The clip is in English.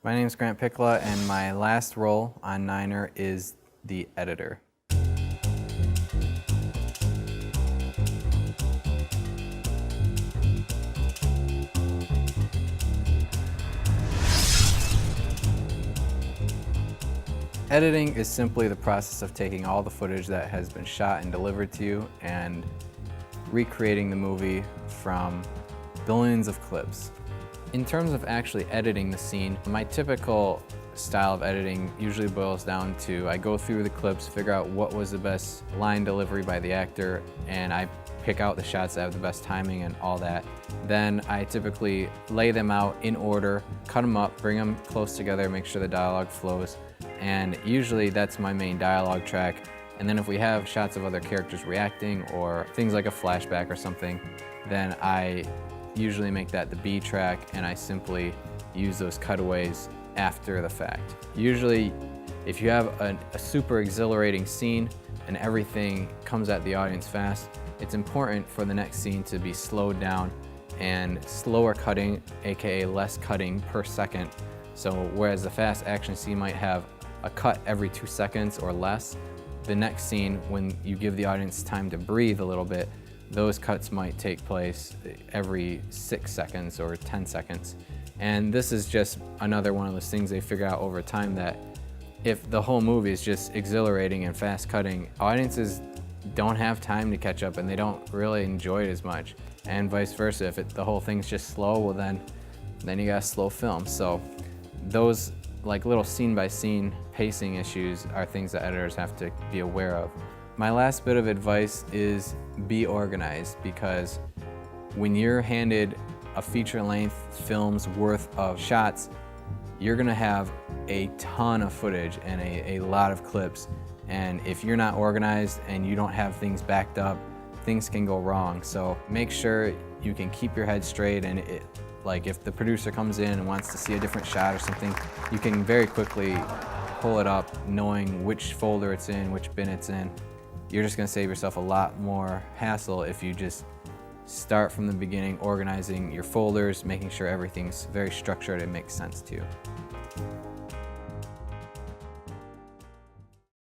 My name is Grant Pichla, and my last role on Niner is the editor. Editing is simply the process of taking all the footage that has been shot and delivered to you and recreating the movie from billions of clips. In terms of actually editing the scene, my typical style of editing usually boils down to I go through the clips, figure out what was the best line delivery by the actor, and I pick out the shots that have the best timing and all that. Then I typically lay them out in order, cut them up, bring them close together, make sure the dialogue flows, and usually that's my main dialogue track. And then if we have shots of other characters reacting or things like a flashback or something, then I usually make that the B track, and I simply use those cutaways after the fact. Usually, if you have a super exhilarating scene and everything comes at the audience fast, it's important for the next scene to be slowed down and slower cutting, aka less cutting per second. So whereas the fast action scene might have a cut every 2 seconds or less, the next scene, when you give the audience time to breathe a little bit, those cuts might take place every 6 seconds or 10 seconds. And this is just another one of those things they figure out over time, that if the whole movie is just exhilarating and fast cutting, audiences don't have time to catch up and they don't really enjoy it as much. And vice versa, if the whole thing's just slow, well then you got a slow film. So those like little scene by scene pacing issues are things that editors have to be aware of. My last bit of advice is be organized, because when you're handed a feature-length film's worth of shots, you're gonna have a ton of footage and a lot of clips. And if you're not organized and you don't have things backed up, things can go wrong. So make sure you can keep your head straight, and like if the producer comes in and wants to see a different shot or something, you can very quickly pull it up knowing which folder it's in, which bin it's in. You're just gonna save yourself a lot more hassle if you just start from the beginning, organizing your folders, making sure everything's very structured and makes sense to you.